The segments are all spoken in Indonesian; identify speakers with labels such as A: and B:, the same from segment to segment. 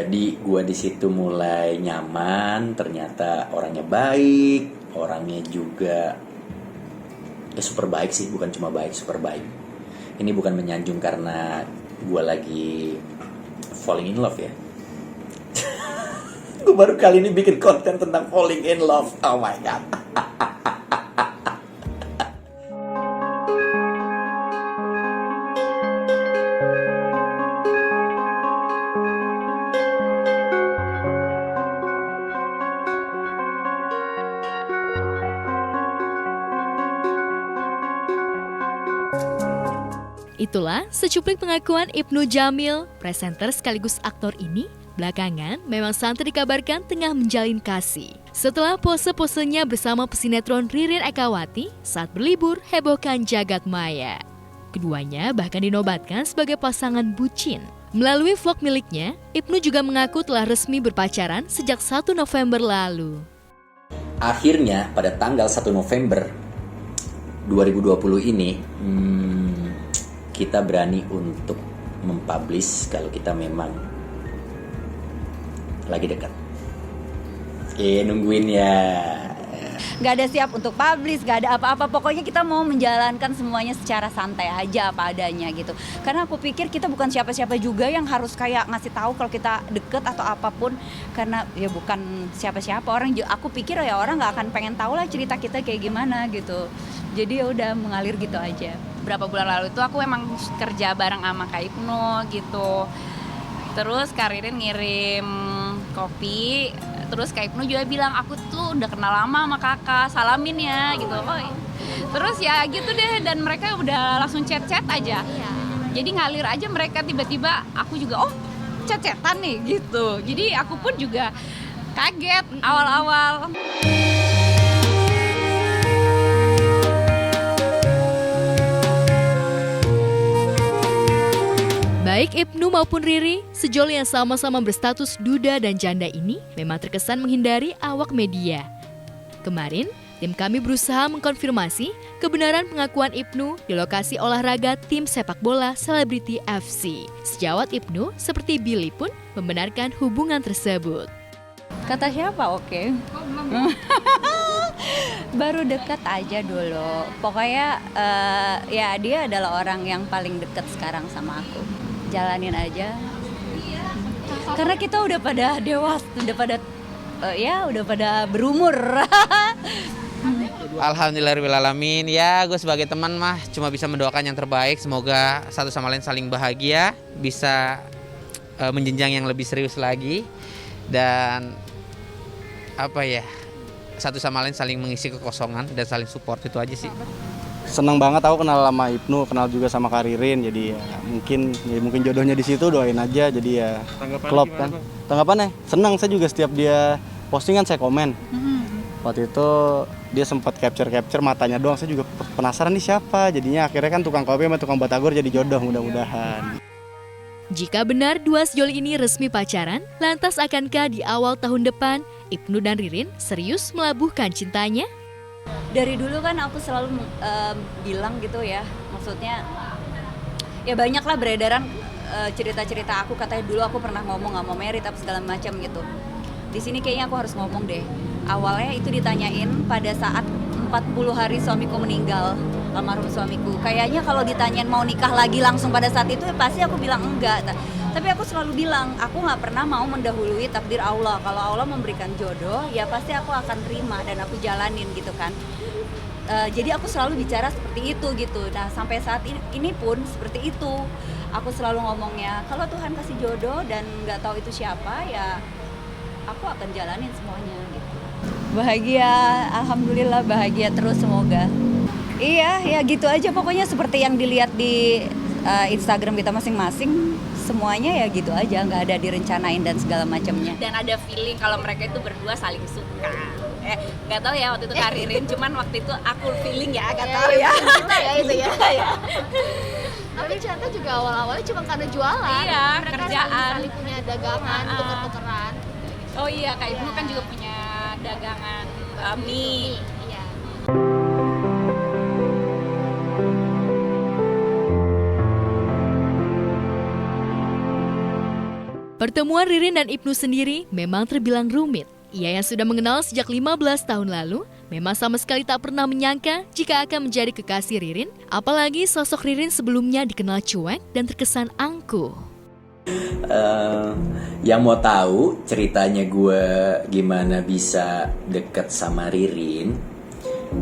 A: Jadi gue di situ mulai nyaman, ternyata orangnya baik, orangnya juga ya super baik sih, bukan cuma baik, super baik. Ini bukan menyanjung karena gue lagi falling in love ya. Gue baru kali ini bikin konten tentang falling in love. Oh my god.
B: Itulah secuplik pengakuan Ibnu Jamil, presenter sekaligus aktor ini. Belakangan memang santer dikabarkan tengah menjalin kasih. Setelah pose-posenya bersama pesinetron Ririn Ekawati saat berlibur hebohkan jagat maya. Keduanya bahkan dinobatkan sebagai pasangan bucin. Melalui vlog miliknya, Ibnu juga mengaku telah resmi berpacaran sejak 1 November lalu.
A: Akhirnya pada tanggal 1 November 2020 ini, kita berani untuk mempublish kalau kita memang lagi dekat. Nungguin ya.
C: Gak ada siap untuk publish, gak ada apa-apa. Pokoknya kita mau menjalankan semuanya secara santai aja apa adanya gitu. Karena aku pikir kita bukan siapa-siapa juga yang harus kayak ngasih tahu kalau kita deket atau apapun. Karena ya bukan siapa-siapa orang. Aku pikir ya orang gak akan pengen tahu lah cerita kita kayak gimana gitu. Jadi ya udah mengalir gitu aja.
D: Berapa bulan lalu itu aku emang kerja bareng sama Kak Ibnu gitu. Terus Kak Ririn ngirim kopi, terus Kak Ibnu juga bilang aku tuh udah kenal lama sama kakak, salamin ya gitu. Terus ya gitu deh, dan mereka udah langsung chat-chat aja. Jadi ngalir aja mereka, tiba-tiba aku juga chat-chatan nih gitu. Jadi aku pun juga kaget awal-awal.
B: Baik Ibnu maupun Riri, sejol yang sama-sama berstatus duda dan janda ini memang terkesan menghindari awak media. Kemarin, tim kami berusaha mengkonfirmasi kebenaran pengakuan Ibnu di lokasi olahraga tim sepak bola Selebriti FC. Sejawat Ibnu, seperti Billy pun membenarkan hubungan tersebut.
C: Kata siapa? Oke. Baru dekat aja dulu. Pokoknya ya dia adalah orang yang paling dekat sekarang sama aku. Jalanin aja. Karena kita udah pada dewasa, udah pada berumur.
E: Alhamdulillahirrahmanirrahim. Ya gue sebagai teman mah cuma bisa mendoakan yang terbaik. Semoga satu sama lain saling bahagia, bisa menjenjang yang lebih serius lagi. Dan satu sama lain saling mengisi kekosongan dan saling support, itu aja sih.
F: Senang banget aku kenal sama Ibnu, kenal juga sama Kak Ririn, jadi ya mungkin jodohnya di situ, doain aja, jadi ya klop kan. Tanggapannya senang, saya juga setiap dia postingan saya komen. Waktu itu dia sempat capture matanya doang, saya juga penasaran nih siapa, jadinya akhirnya kan tukang kopi sama tukang batagor jadi jodoh mudah-mudahan.
B: Jika benar dua sejoli ini resmi pacaran, lantas akankah di awal tahun depan Ibnu dan Ririn serius melabuhkan cintanya?
C: Dari dulu kan aku selalu bilang gitu ya, maksudnya ya banyak lah beredaran cerita-cerita aku, katanya dulu aku pernah ngomong gak mau married apa segala macam gitu. Di sini kayaknya aku harus ngomong deh. Awalnya itu ditanyain pada saat 40 hari suamiku meninggal, almarhum suamiku. Kayaknya kalau ditanyain mau nikah lagi langsung pada saat itu ya pasti aku bilang enggak. Tapi aku selalu bilang, aku gak pernah mau mendahului takdir Allah. Kalau Allah memberikan jodoh, ya pasti aku akan terima dan aku jalanin gitu kan. Jadi aku selalu bicara seperti itu gitu. Nah sampai saat ini pun seperti itu. Aku selalu ngomongnya, kalau Tuhan kasih jodoh dan gak tahu itu siapa, ya aku akan jalanin semuanya gitu. Bahagia, alhamdulillah bahagia terus semoga. Iya, ya gitu aja pokoknya seperti yang dilihat di Instagram kita masing-masing. Semuanya ya gitu aja, nggak ada direncanain dan segala macamnya.
D: Dan ada feeling kalau mereka itu berdua saling suka. Nggak tahu ya waktu itu Kak Ririn, cuman waktu itu aku feeling ya, nggak tahu ya.
G: Kita ya itu ya. Tapi ternyata juga awal-awalnya cuma karena jualan.
D: Iya,
G: mereka
D: kerjaan.
G: saling punya dagangan, tuker-tukeran.
D: Oh iya, Kak Ibnu kan juga punya dagangan mie.
G: Iya.
B: Pertemuan Ririn dan Ibnu sendiri memang terbilang rumit. Ia yang sudah mengenal sejak 15 tahun lalu, memang sama sekali tak pernah menyangka jika akan menjadi kekasih Ririn, apalagi sosok Ririn sebelumnya dikenal cuek dan terkesan angkuh.
A: Yang mau tahu ceritanya gue gimana bisa deket sama Ririn,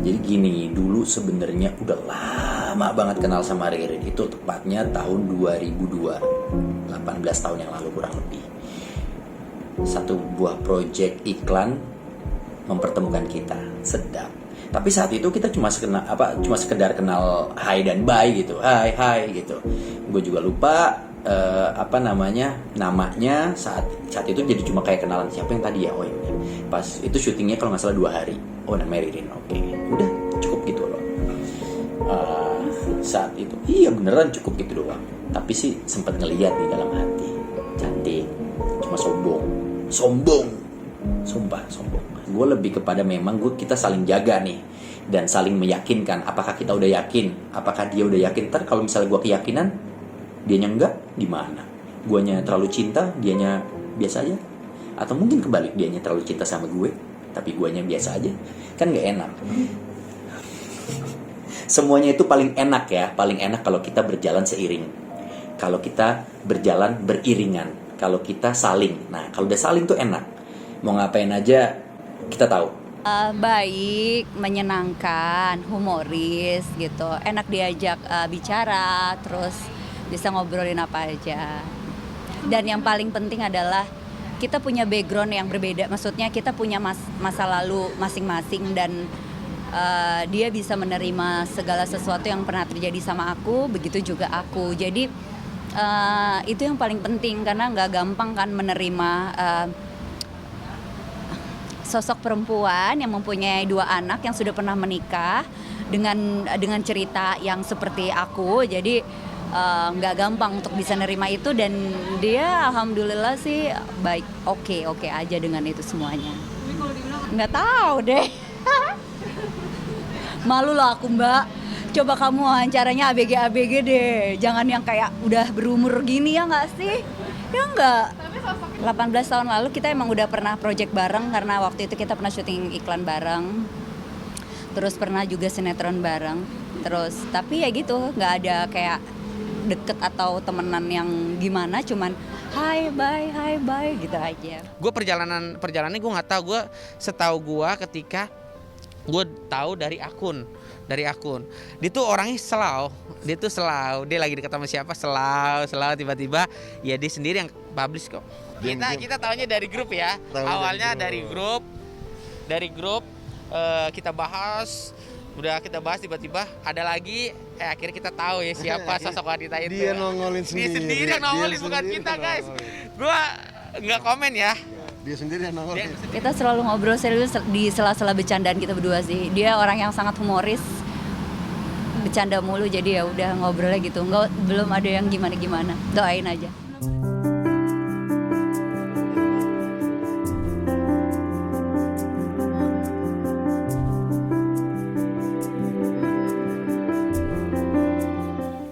A: jadi gini, dulu sebenarnya udah lama banget kenal sama Ririn. Itu tepatnya tahun 2002, 18 tahun yang lalu kurang lebih. Satu buah project iklan mempertemukan kita, sedap. Tapi saat itu kita cuma sekedar kenal hai dan bye gitu, hai gitu. Gue juga lupa namanya saat itu, jadi cuma kayak kenalan siapa yang tadi ya. Oh ini pas itu syutingnya kalau nggak salah 2 hari. Oh namanya Ririn, oke. Udah cukup gitu loh. Saat itu iya beneran cukup gitu doang. Tapi sih sempat ngeliat di dalam hati, cantik, cuma sombong, sumpah sombong. Gue lebih kepada memang kita saling jaga nih dan saling meyakinkan. Apakah kita udah yakin? Apakah dia udah yakin? Ntar kalau misalnya gue keyakinan, dianya enggak, gimana? Guanya terlalu cinta, dianya biasa aja. Atau mungkin kebalik, dianya terlalu cinta sama gue, tapi guanya biasa aja. Kan gak enak. Semuanya itu paling enak ya. Paling enak kalau kita berjalan seiring. Kalau kita berjalan beriringan. Kalau kita saling. Nah kalau udah saling tuh enak. Mau ngapain aja kita tahu.
C: Baik, menyenangkan, humoris gitu. Enak diajak bicara, terus bisa ngobrolin apa aja. Dan yang paling penting adalah kita punya background yang berbeda. Maksudnya kita punya masa lalu masing-masing dan dia bisa menerima segala sesuatu yang pernah terjadi sama aku, begitu juga aku. Jadi itu yang paling penting karena nggak gampang kan menerima sosok perempuan yang mempunyai 2 anak yang sudah pernah menikah dengan cerita yang seperti aku. Jadi nggak gampang untuk bisa nerima itu dan dia alhamdulillah sih baik, oke aja dengan itu semuanya. Nggak tahu deh. Malu lah aku Mbak. Coba kamu wawancaranya ABG deh. Jangan yang kayak udah berumur gini ya nggak sih? Ya nggak. 18 tahun lalu kita emang udah pernah project bareng karena waktu itu kita pernah syuting iklan bareng. Terus pernah juga sinetron bareng. Terus tapi ya gitu nggak ada kayak deket atau temenan yang gimana, cuman hi bye gitu aja.
E: Gue perjalanannya gue nggak tahu. Gue setahu gue ketika gue tahu dari akun. Dia tuh orangnya selau. Dia lagi dekat sama siapa selau tiba-tiba ya dia sendiri yang publish kok. Kita tahunya dari grup ya. Awalnya dari grup kita bahas tiba-tiba ada lagi akhirnya kita tahu ya siapa sosok wanita itu.
H: Dia nongolin sendiri.
E: Dia sendiri yang nongolin bukan kita guys. Gua nggak komen ya.
H: Dia sendiri yang nongolin.
C: Kita selalu ngobrol serius di sela-sela bercandaan kita berdua sih. Dia orang yang sangat humoris, bercanda mulu jadi ya udah ngobrolnya gitu. Belum ada yang gimana-gimana. Doain aja.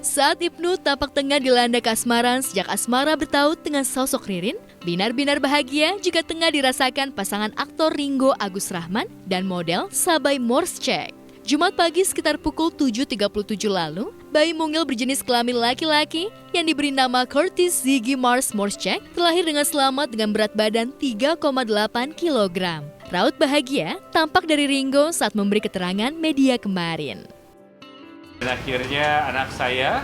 B: Saat Ibnu tampak tengah dilanda kasmaran sejak asmara bertaut dengan sosok Ririn, binar-binar bahagia juga tengah dirasakan pasangan aktor Ringo Agus Rahman dan model Sabai Morschek. Jumat pagi sekitar pukul 7.37 lalu, bayi mungil berjenis kelamin laki-laki yang diberi nama Curtis Ziggy Mars Morschek terlahir dengan selamat dengan berat badan 3,8 kg. Raut bahagia tampak dari Ringo saat memberi keterangan media kemarin.
I: Dan akhirnya anak saya,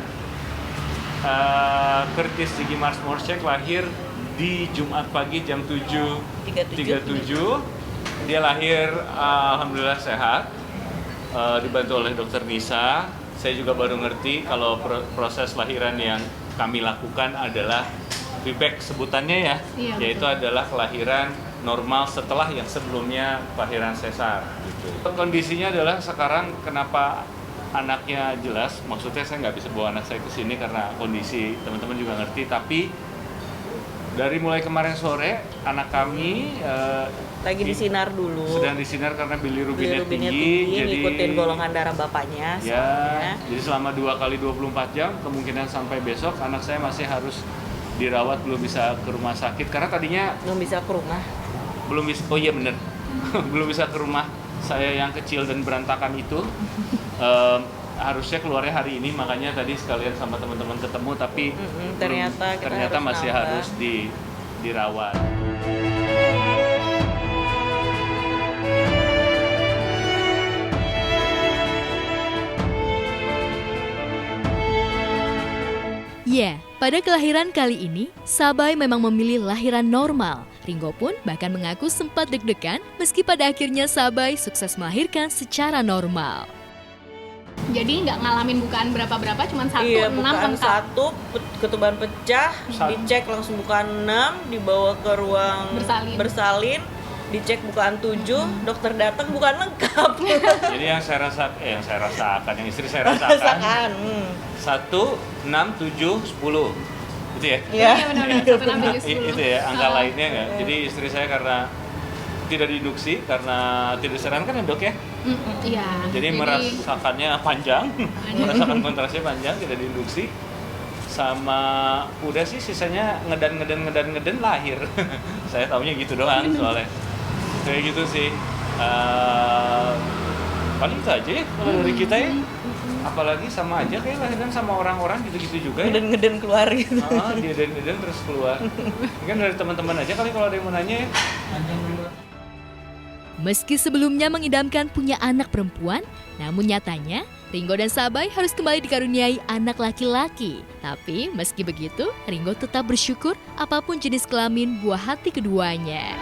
I: Curtis Ziggy Mars Morschek lahir di Jumat pagi jam 7.37. Dia lahir alhamdulillah sehat, dibantu oleh dokter Nisa. Saya juga baru ngerti kalau proses lahiran yang kami lakukan adalah VBAC sebutannya ya, yaitu adalah kelahiran normal setelah yang sebelumnya kelahiran sesar. Gitu. Kondisinya adalah sekarang kenapa anaknya jelas, maksudnya saya nggak bisa bawa anak saya ke sini karena kondisi teman-teman juga ngerti, tapi dari mulai kemarin sore anak kami
J: lagi disinar dulu.
I: Sedang disinar karena bilirubinnya tinggi, jadi
J: ngikutin golongan darah bapaknya.
I: Ya, jadi selama 2 kali 24 jam kemungkinan sampai besok anak saya masih harus dirawat, belum bisa ke rumah sakit karena tadinya
J: Belum bisa ke rumah.
I: belum bisa. Oh iya bener, belum bisa ke rumah saya yang kecil dan berantakan itu. Harusnya keluarnya hari ini, makanya tadi sekalian sama teman-teman ketemu, tapi
J: Ternyata kita
I: masih
J: nambah.
I: harus dirawat.
B: Ya, pada kelahiran kali ini, Sabay memang memilih lahiran normal. Ringo pun bahkan mengaku sempat deg-degan meski pada akhirnya Sabay sukses melahirkan secara normal.
G: Jadi nggak ngalamin bukaan berapa-berapa, cuma 1,
J: Iya,
G: 6
J: bukaan
G: lengkap.
J: 1, ketuban pecah, dicek langsung bukaan 6, dibawa ke ruang bersalin, dicek bukaan 7, dokter datang bukaan lengkap.
I: Jadi yang istri saya rasakan, 1, 6, 7, 10. Itu ya?
J: Iya.
G: Iya benar-benar 1, 6, 7, 10.
I: Itu ya, angka lainnya nggak. Jadi istri saya karena tidak diinduksi, karena tidak disarankan ya dok ya.
G: Iya.
I: Jadi merasakannya panjang, merasakan kontrasnya panjang, tidak diinduksi. Sama udah sih sisanya ngeden lahir. Saya taunya gitu doang soalnya. Kayak gitu sih. Paling itu aja ya kalau dari kita ya. Apalagi sama aja kayak lahiran sama orang-orang gitu-gitu juga ya.
J: Ngeden keluar gitu.
I: Dia dan terus keluar. Mungkin dari teman-teman aja kali kalau ada yang mau nanya ya.
B: Meski sebelumnya mengidamkan punya anak perempuan, namun nyatanya Ringo dan Sabay harus kembali dikaruniai anak laki-laki. Tapi meski begitu, Ringo tetap bersyukur apapun jenis kelamin buah hati keduanya.